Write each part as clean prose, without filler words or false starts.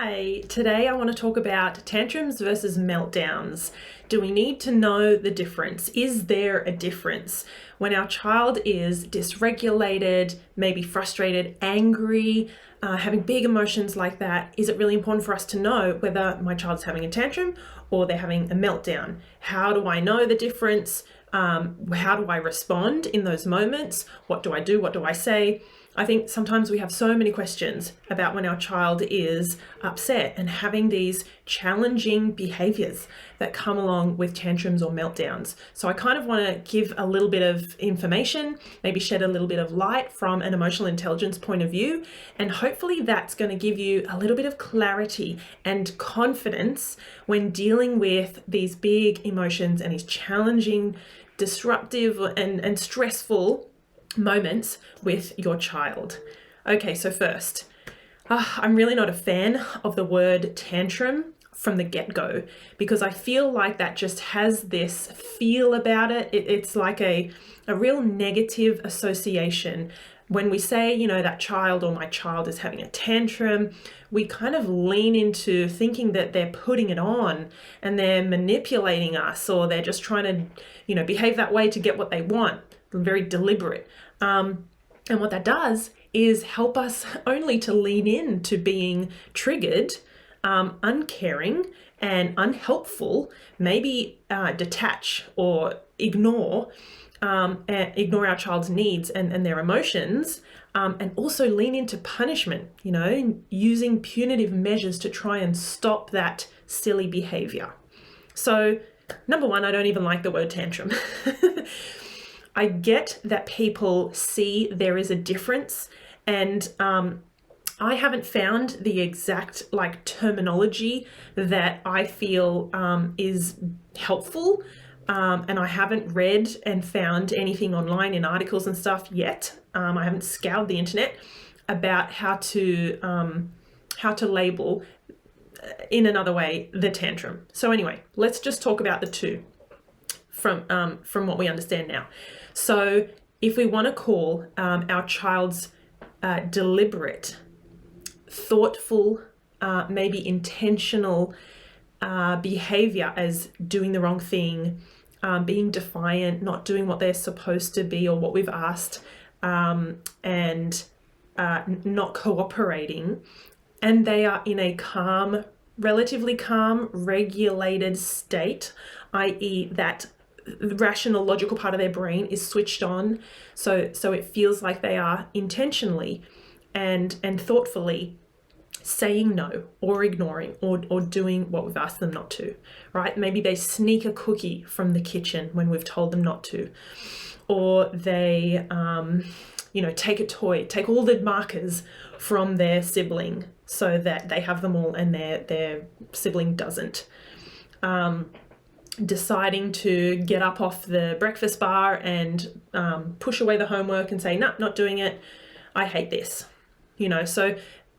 Hi, today I want to talk about tantrums versus meltdowns. Do we need to know the difference? Is there a difference? When our child is dysregulated, maybe frustrated, angry, having big emotions like that, is it really important for us to know whether my child's having a tantrum or they're having a meltdown? How do I know the difference? How do I respond in those moments? What do I do? What do I say? I think sometimes we have so many questions about when our child is upset and having these challenging behaviors that come along with tantrums or meltdowns. So I kind of want to give a little bit of information, maybe shed a little bit of light from an emotional intelligence point of view, and hopefully that's going to give you a little bit of clarity and confidence when dealing with these big emotions and these challenging, disruptive and stressful moments with your child. Okay, so first, I'm really not a fan of the word tantrum from the get-go because I feel like that just has this feel about it. It's like a real negative association. When we say, that child or my child is having a tantrum, we kind of lean into thinking that they're putting it on and they're manipulating us, or they're just trying to, behave that way to get what they want. Very deliberate. And what that does is help us only to lean in to being triggered, uncaring and unhelpful, maybe detach or ignore our child's needs and their emotions, and also lean into punishment, using punitive measures to try and stop that silly behavior. So, number one, I don't even like the word tantrum. I get that people see there is a difference, and I haven't found the exact terminology that I feel is helpful, and I haven't read and found anything online in articles and stuff yet. I haven't scoured the internet about how to label in another way the tantrum. So anyway, let's just talk about the two from what we understand now. So if we want to call our child's deliberate, thoughtful, maybe intentional behavior as doing the wrong thing, being defiant, not doing what they're supposed to be or what we've asked, and not cooperating, and they are in a relatively calm, regulated state, i.e. that the rational, logical part of their brain is switched on, so it feels like they are intentionally and thoughtfully saying no or ignoring or doing what we've asked them not to, right? Maybe they sneak a cookie from the kitchen when we've told them not to, or they take a toy, take all the markers from their sibling so that they have them all and their sibling doesn't. Deciding to get up off the breakfast bar and push away the homework and say, no, not doing it. I hate this. So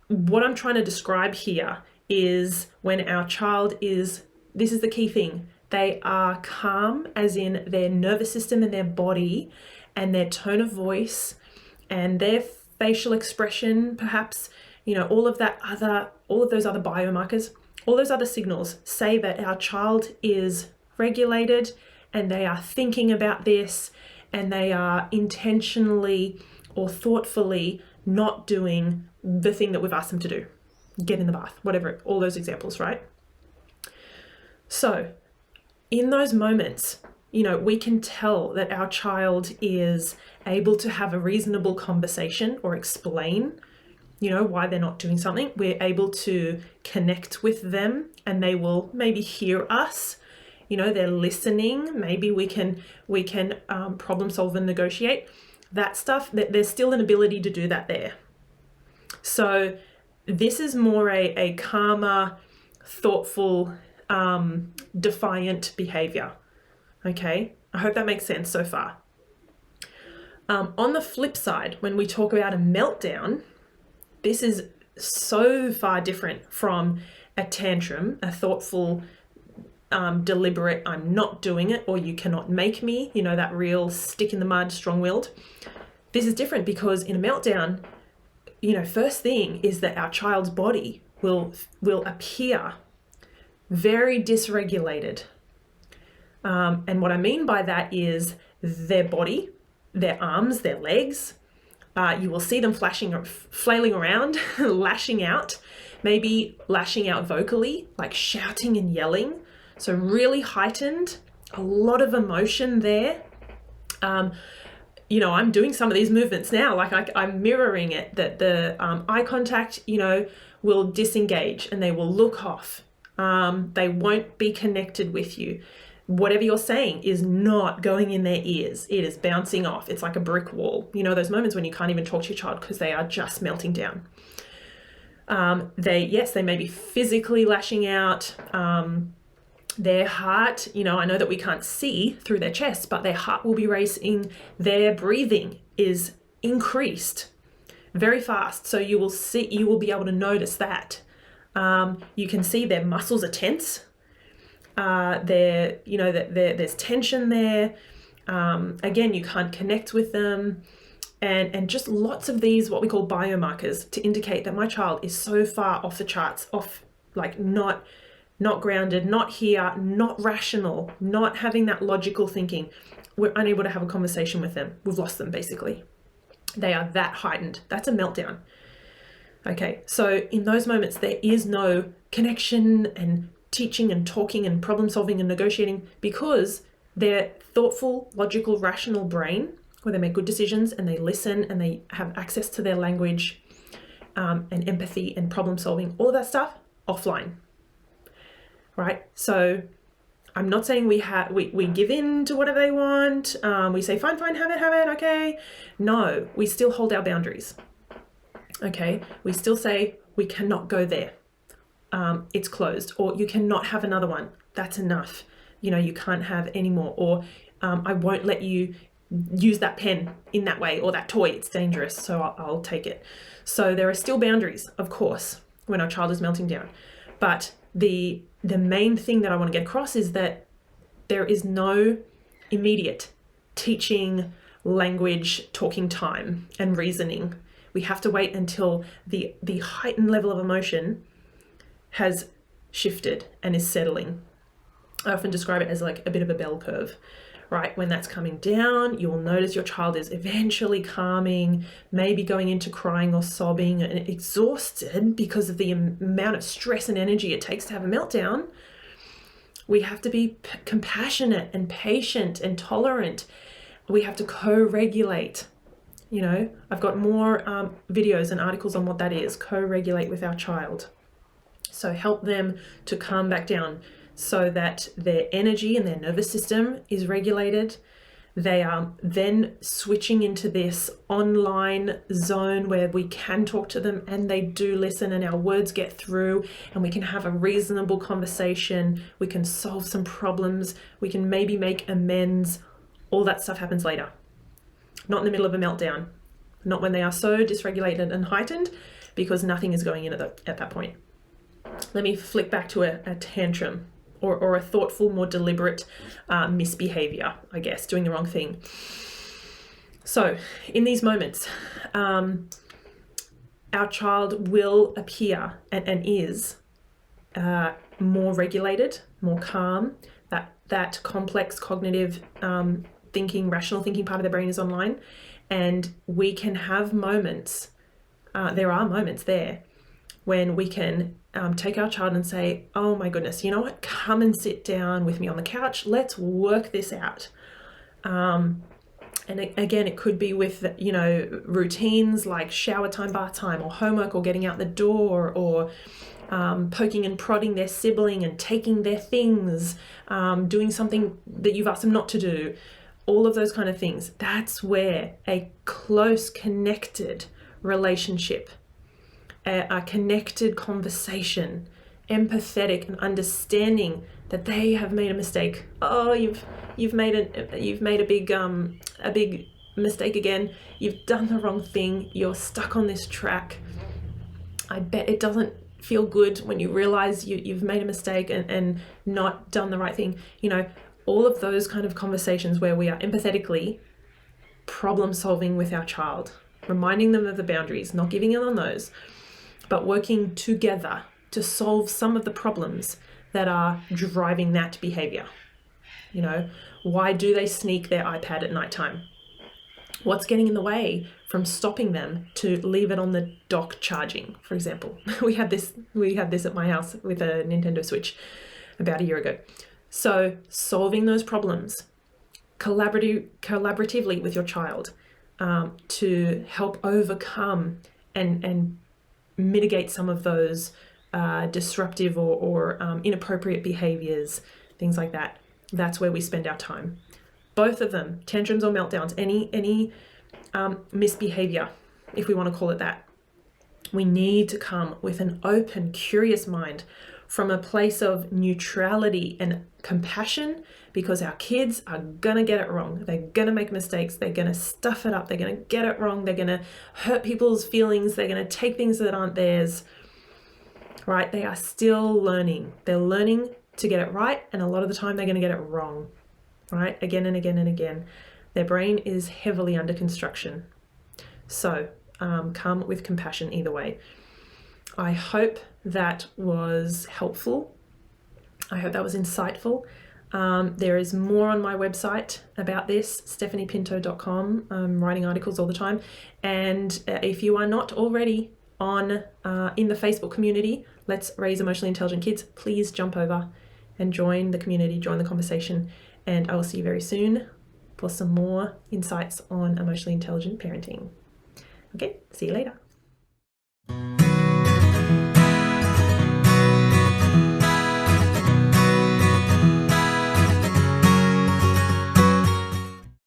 what I'm trying to describe here is when our child this is the key thing, they are calm, as in their nervous system and their body and their tone of voice and their facial expression, perhaps, all of those other biomarkers, all those other signals say that our child is regulated and they are thinking about this and they are intentionally or thoughtfully not doing the thing that we've asked them to do. Get in the bath, whatever, all those examples, right? So in those moments, we can tell that our child is able to have a reasonable conversation or explain, why they're not doing something. We're able to connect with them and they will maybe hear us. They're listening. Maybe we can problem solve and negotiate. That stuff, there's still an ability to do that there. So this is more a calmer, thoughtful, defiant behavior. Okay, I hope that makes sense so far. On the flip side, when we talk about a meltdown, this is so far different from a tantrum, a thoughtful, deliberate, I'm not doing it, or you cannot make me, that real stick in the mud, strong-willed. This is different because in a meltdown, first thing is that our child's body will appear very dysregulated. And what I mean by that is their body, their arms, their legs. You will see them flailing around, lashing out, maybe lashing out vocally, like shouting and yelling. So really heightened, a lot of emotion there. I'm doing some of these movements now, like I'm mirroring it, that the eye contact, will disengage and they will look off. They won't be connected with you. Whatever you're saying is not going in their ears. It is bouncing off. It's like a brick wall. Those moments when you can't even talk to your child because they are just melting down. They may be physically lashing out. Their heart, I know that we can't see through their chest, but their heart will be racing. Their breathing is increased very fast. So you will be able to notice that. You can see their muscles are tense. There's tension there. Again, you can't connect with them. And just lots of these, what we call biomarkers, to indicate that my child is so far off the charts, not grounded, not here, not rational, not having that logical thinking. We're unable to have a conversation with them. We've lost them, basically. They are that heightened. That's a meltdown. Okay, so in those moments, there is no connection and teaching and talking and problem solving and negotiating, because their thoughtful, logical, rational brain, where they make good decisions and they listen and they have access to their language and empathy and problem solving, all of that stuff, offline. Right? So I'm not saying we give in to whatever they want. We say, fine, have it, okay. No, we still hold our boundaries. Okay? We still say, we cannot go there. It's closed, or you cannot have another one. That's enough. You can't have any more, or I won't let you use that pen in that way, or that toy. It's dangerous, so I'll take it. So there are still boundaries, of course, when our child is melting down. But the main thing that I want to get across is that there is no immediate teaching, language, talking time and reasoning. We have to wait until the heightened level of emotion has shifted and is settling. I often describe it as like a bit of a bell curve, right? When that's coming down, you will notice your child is eventually calming, maybe going into crying or sobbing and exhausted because of the amount of stress and energy it takes to have a meltdown. We have to be compassionate and patient and tolerant. We have to co-regulate. I've got more videos and articles on what that is, co-regulate with our child. So help them to calm back down so that their energy and their nervous system is regulated. They are then switching into this online zone where we can talk to them and they do listen and our words get through and we can have a reasonable conversation. We can solve some problems. We can maybe make amends. All that stuff happens later. Not in the middle of a meltdown. Not when they are so dysregulated and heightened, because nothing is going in at that point. Let me flick back to a tantrum or a thoughtful, more deliberate misbehavior, I guess, doing the wrong thing. So in these moments, our child will appear and is more regulated, more calm. That complex cognitive thinking, rational thinking part of the brain is online. And we can have moments, there are moments there when we can take our child and say, oh my goodness, you know what? Come and sit down with me on the couch. Let's work this out. And again, it could be with, routines like shower time, bath time, or homework, or getting out the door, or poking and prodding their sibling and taking their things, doing something that you've asked them not to do. All of those kind of things. That's where a close, connected relationship, a connected conversation, empathetic and understanding that they have made a mistake. Oh, you've made a big mistake again. You've done the wrong thing. You're stuck on this track. I bet it doesn't feel good when you realize you've made a mistake and not done the right thing. All of those kind of conversations where we are empathetically problem solving with our child, reminding them of the boundaries, not giving in on those. but working together to solve some of the problems that are driving that behavior. You know, why do they sneak their iPad at nighttime? What's getting in the way from stopping them to leave it on the dock charging, for example? We had this at my house with a Nintendo Switch about a year ago. So solving those problems collaboratively with your child to help overcome and mitigate some of those disruptive or inappropriate behaviors, things like that. That's where we spend our time. Both of them, tantrums or meltdowns, any misbehavior, if we want to call it that, we need to come with an open, curious mind from a place of neutrality and compassion, because our kids are gonna get it wrong. They're gonna make mistakes. They're gonna stuff it up. They're gonna get it wrong. They're gonna hurt people's feelings. They're gonna take things that aren't theirs, right? They are still learning. They're learning to get it right, and a lot of the time they're gonna get it wrong, right? Again and again and again. Their brain is heavily under construction. So come with compassion either way. I hope that was helpful. I hope that was insightful. There is more on my website about this, stephaniepinto.com. I'm writing articles all the time. And if you are not already on in the Facebook community, Let's Raise Emotionally Intelligent Kids, please jump over and join the community, join the conversation. And I will see you very soon for some more insights on emotionally intelligent parenting. Okay, see you later.